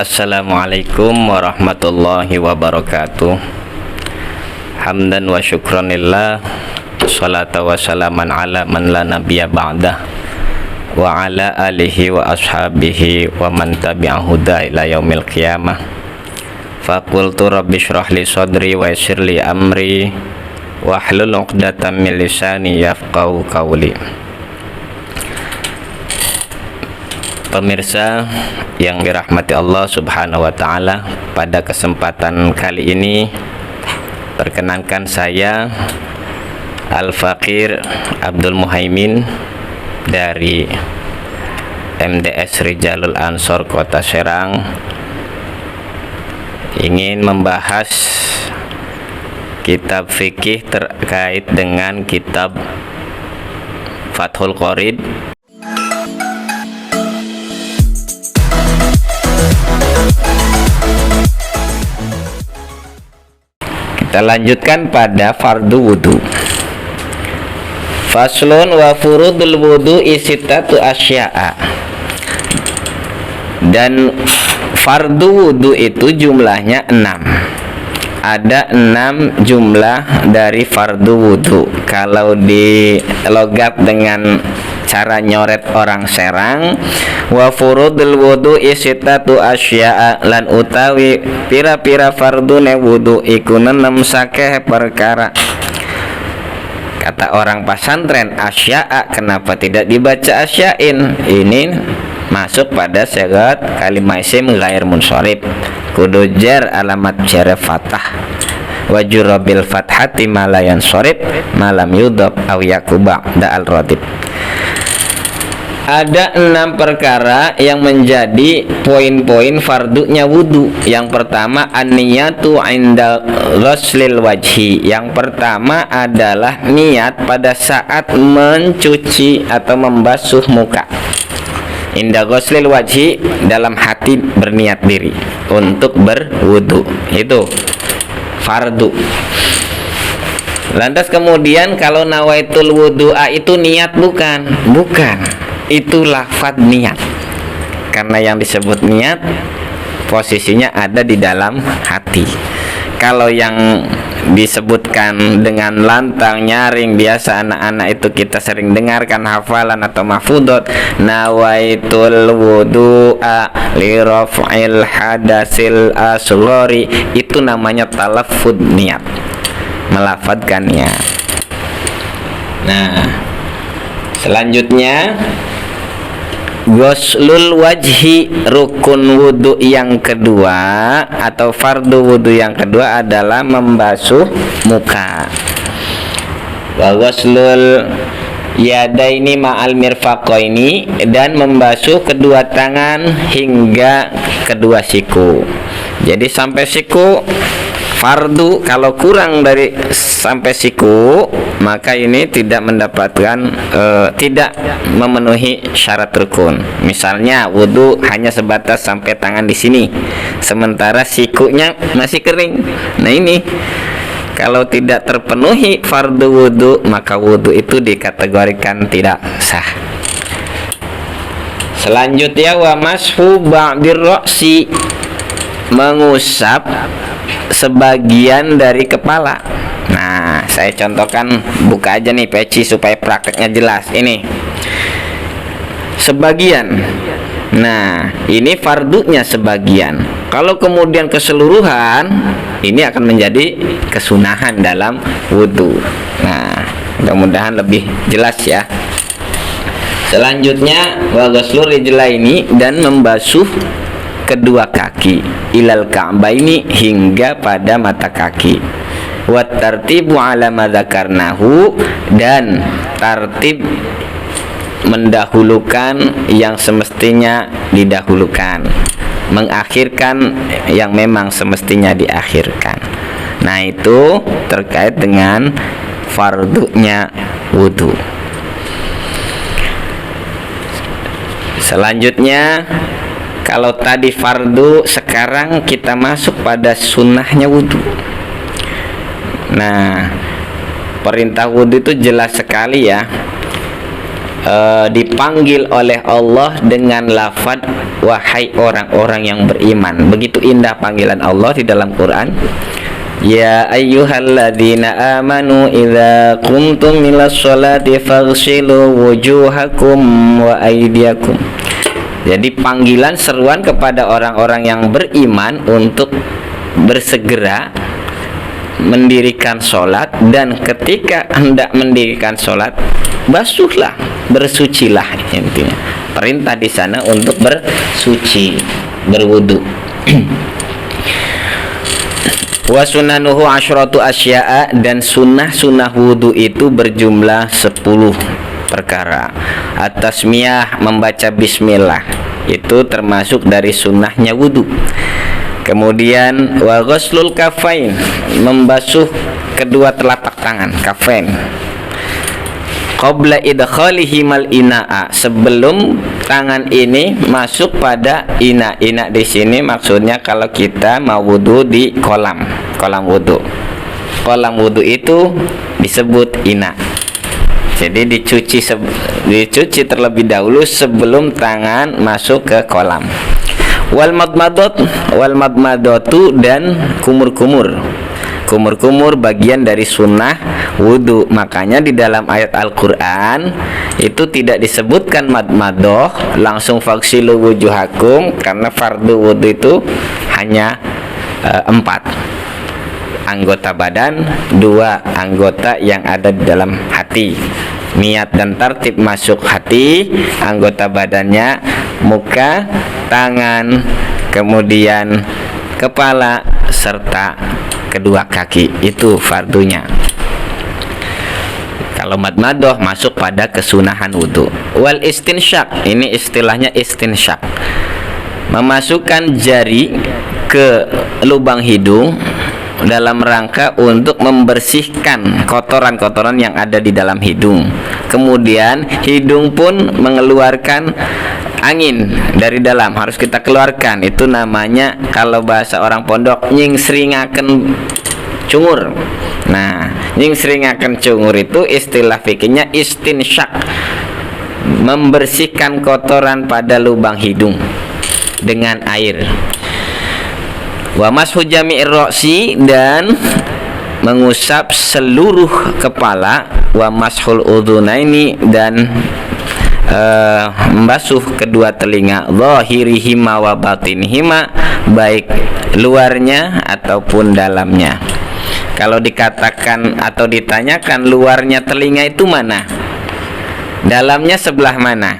Assalamualaikum warahmatullahi wabarakatuh. Hamdan wa syukranillah, salata wa salaman ala man la nabiyya ba'dah, wa ala alihi wa ashabihi wa man tabi'ahu ila yaumil qiyamah. Faqultu rabbi shrah li sadri wa yassir li amri wa hlul 'uqdatam min lisani yafqahu qawli. Pemirsa yang dirahmati Allah Subhanahu wa taala, pada kesempatan kali ini perkenankan saya Al-Faqir Abdul Muhaimin dari MDS Rijalul Ansor Kota Serang ingin membahas kitab fikih terkait dengan kitab Fathul Qorib. Kita lanjutkan pada fardu wudu. Faslun wa furudul wudu isittatu asya'a. Dan fardu wudu itu jumlahnya 6. Ada 6 jumlah dari fardu wudu. Kalau di logat dengan cara nyoret orang Serang, wa furudul wudu isittatu asya'a, lan utawi pira-pira fardune wudu iku 6 sakeh perkara. Kata orang pesantren asya'a, kenapa tidak dibaca asya'in? Ini masuk pada syarat kalimah isim ghair munsharif, kudu jar alamat jar fathah, wajur bil fathati ma la yansharif malam yudhaf aw yakuba da al radib. Ada 6 perkara yang menjadi poin-poin fardunya wudu. Yang pertama an-niyatu inda ghuslil wajhi. Yang pertama adalah niat pada saat mencuci atau membasuh muka. Inda ghuslil wajhi, dalam hati berniat diri untuk berwudu. Itu fardu. Lantas kemudian kalau nawaitul wudu'a itu niat bukan? Bukan. Itu lafadz niat, karena yang disebut niat posisinya ada di dalam hati. Kalau yang disebutkan dengan lantang nyaring, biasa anak-anak itu kita sering dengarkan hafalan atau mahfudot, nawaitul wudu'a li raf'il hadasil asghari, itu namanya talaffuz niat, melafadzkan niat. Nah, selanjutnya ghuslul wajhi, rukun wudu yang kedua atau fardu wudu yang kedua adalah membasuh muka. Wa ghuslul yadaini ma'al mirfaqaini, dan membasuh kedua tangan hingga kedua siku. Jadi sampai siku fardu, kalau kurang dari sampai siku maka ini tidak mendapatkan tidak memenuhi syarat rukun. Misalnya wudu hanya sebatas sampai tangan di sini, sementara sikunya masih kering. Nah ini kalau tidak terpenuhi fardu wudu, maka wudu itu dikategorikan tidak sah. Selanjutnya wa mashu ba'dir ra'si, mengusap sebagian dari kepala. Nah, saya contohkan, buka aja nih peci supaya prakteknya jelas. Ini sebagian. Nah, ini fardunya sebagian. Kalau kemudian keseluruhan, ini akan menjadi kesunahan dalam wudu. Nah, mudah-mudahan lebih jelas ya. Selanjutnya wa ghuslur rijlaini, dan membasuh kedua kaki, ilal ka'baini, hingga pada mata kaki. Wa tartibu ala ma dzakarnahu, dan tartib mendahulukan yang semestinya didahulukan, mengakhirkan yang memang semestinya diakhirkan. Nah, itu terkait dengan fardunya wudu. Selanjutnya, kalau tadi fardu, sekarang kita masuk pada sunnahnya wudu. Nah, perintah wudu itu jelas sekali ya. dipanggil oleh Allah dengan lafaz wahai orang-orang yang beriman. Begitu indah panggilan Allah di dalam Quran. Ya ayyuhalladzina amanu idza qumtum ilas sholati faghsilu wujuhakum wa aydiyakum. Jadi panggilan seruan kepada orang-orang yang beriman untuk bersegera mendirikan sholat, dan ketika hendak mendirikan sholat basuhlah, bersucilah. Intinya perintah di sana untuk bersuci, berwudu. Wa sunanuhu asyratu asya'a, dan sunnah-sunnah wudu itu berjumlah 10 perkara. At-tasmiyah, membaca bismillah, itu termasuk dari sunnahnya wudu. Kemudian wa ghuslul kafain, membasuh kedua telapak tangan, kafain. Qabla idkhalihi mal ina'a, sebelum tangan ini masuk pada ina. Ina di sini maksudnya kalau kita mau wudu di kolam wudu. Kolam wudu itu disebut ina. Jadi dicuci terlebih dahulu sebelum tangan masuk ke kolam. Wal madmadatu, dan kumur-kumur. Kumur-kumur bagian dari sunnah wudu. Makanya di dalam ayat Al-Quran itu tidak disebutkan madmadoh, langsung faghsilu wujuhakum, karena fardu wudu itu hanya 4 anggota badan, 2 anggota yang ada di dalam hati. Niat dan tertib masuk hati, anggota badannya muka, tangan, kemudian kepala, serta kedua kaki, itu fardunya. Kalau madmadoh masuk pada kesunahan wudu. Wal istinsyak, ini istilahnya istinsyak, memasukkan jari ke lubang hidung dalam rangka untuk membersihkan kotoran-kotoran yang ada di dalam hidung. Kemudian hidung pun mengeluarkan angin dari dalam, harus kita keluarkan. Itu namanya kalau bahasa orang pondok nyingsringaken cungur. Nah, nyingsringaken cungur itu istilah fikihnya istinsyak, membersihkan kotoran pada lubang hidung dengan air. Wa mashu jami'ir ra'si, dan mengusap seluruh kepala. Wa mashul udhunaini, dan membasuh kedua telinga. Zahirihima wa batinihima, baik luarnya ataupun dalamnya. Kalau dikatakan atau ditanyakan luarnya telinga itu mana, dalamnya sebelah mana,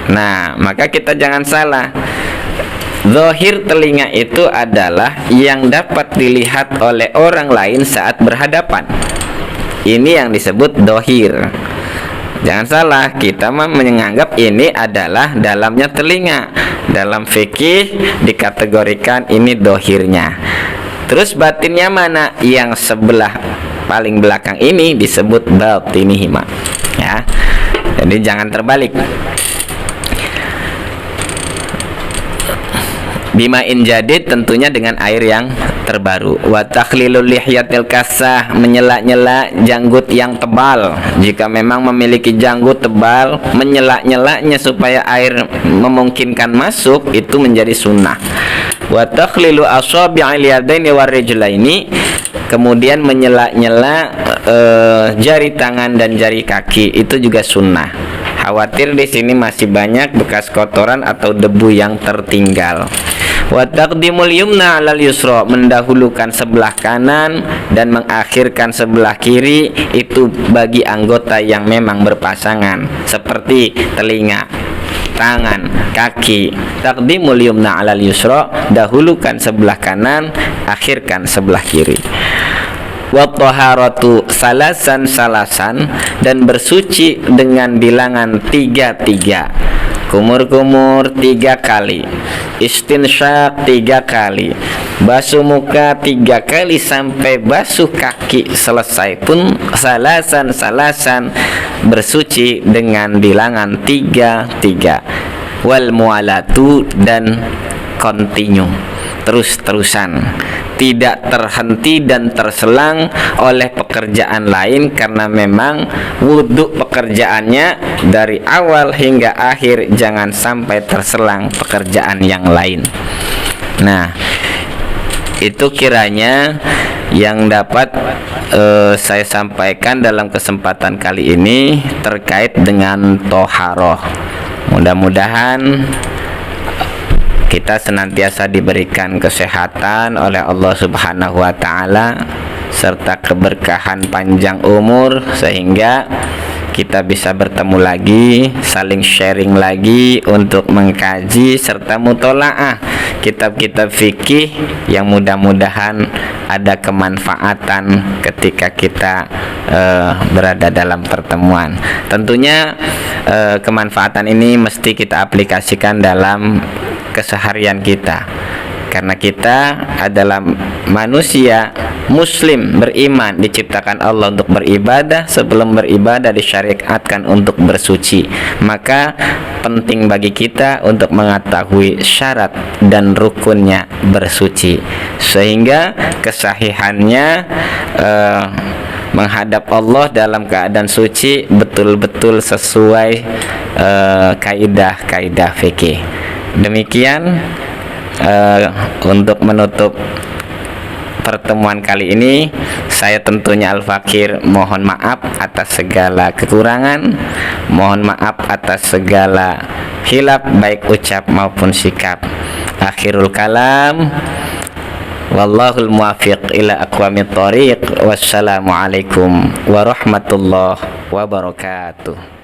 nah maka kita jangan salah. Zahir telinga itu adalah yang dapat dilihat oleh orang lain saat berhadapan. Ini yang disebut zahir. Jangan salah, kita menganggap ini adalah dalamnya telinga. Dalam fikih dikategorikan ini zahirnya. Terus batinnya mana? Yang sebelah paling belakang ini disebut batinihima. Ya. Jadi jangan terbalik. Bima'in jadid, tentunya dengan air yang terbaru. Wa takhlilul lihyatil kasah, menyela-nyela janggut yang tebal. Jika memang memiliki janggut tebal, menyela-nyelanya supaya air memungkinkan masuk, itu menjadi sunnah. Wa takhlilu asabi'il yadaini warijlaini, kemudian menyela-nyela jari tangan dan jari kaki, itu juga sunnah. Khawatir di sini masih banyak bekas kotoran atau debu yang tertinggal. Wa taqdimul yumna 'alal yusra, mendahulukan sebelah kanan dan mengakhirkan sebelah kiri, itu bagi anggota yang memang berpasangan seperti telinga, tangan, kaki. Taqdimul yumna 'alal yusra, dahulukan sebelah kanan, akhirkan sebelah kiri. Wa taharatu salasan, dan bersuci dengan bilangan 3 kumur-kumur 3 kali, istinsyak 3 kali, basuh muka 3 kali sampai basuh kaki selesai pun salasan, bersuci dengan bilangan 3. Wal mualatu, dan continue, terus-terusan tidak terhenti dan terselang oleh pekerjaan lain, karena memang wudhu pekerjaannya dari awal hingga akhir, jangan sampai terselang pekerjaan yang lain. Nah, itu kiranya yang dapat saya sampaikan dalam kesempatan kali ini terkait dengan toharoh. Mudah-mudahan kita senantiasa diberikan kesehatan oleh Allah Subhanahu wa Ta'ala, serta keberkahan panjang umur, sehingga kita bisa bertemu lagi, saling sharing lagi untuk mengkaji serta mutolaah kitab-kitab fikih yang mudah-mudahan ada kemanfaatan ketika kita berada dalam pertemuan. Tentunya kemanfaatan ini mesti kita aplikasikan dalam keseharian kita, karena kita adalah manusia muslim beriman, diciptakan Allah untuk beribadah. Sebelum beribadah disyariatkan untuk bersuci. Maka penting bagi kita untuk mengetahui syarat dan rukunnya bersuci, sehingga kesahihannya menghadap Allah dalam keadaan suci betul-betul sesuai kaidah-kaidah fikih. Demikian untuk menutup pertemuan kali ini, saya tentunya Al-Fakir mohon maaf atas segala kekurangan, mohon maaf atas segala hilaf baik ucap maupun sikap. Akhirul kalam, wallahul muwaffiq ila aqwamit thoriq. Wassalamualaikum warahmatullahi wabarakatuh.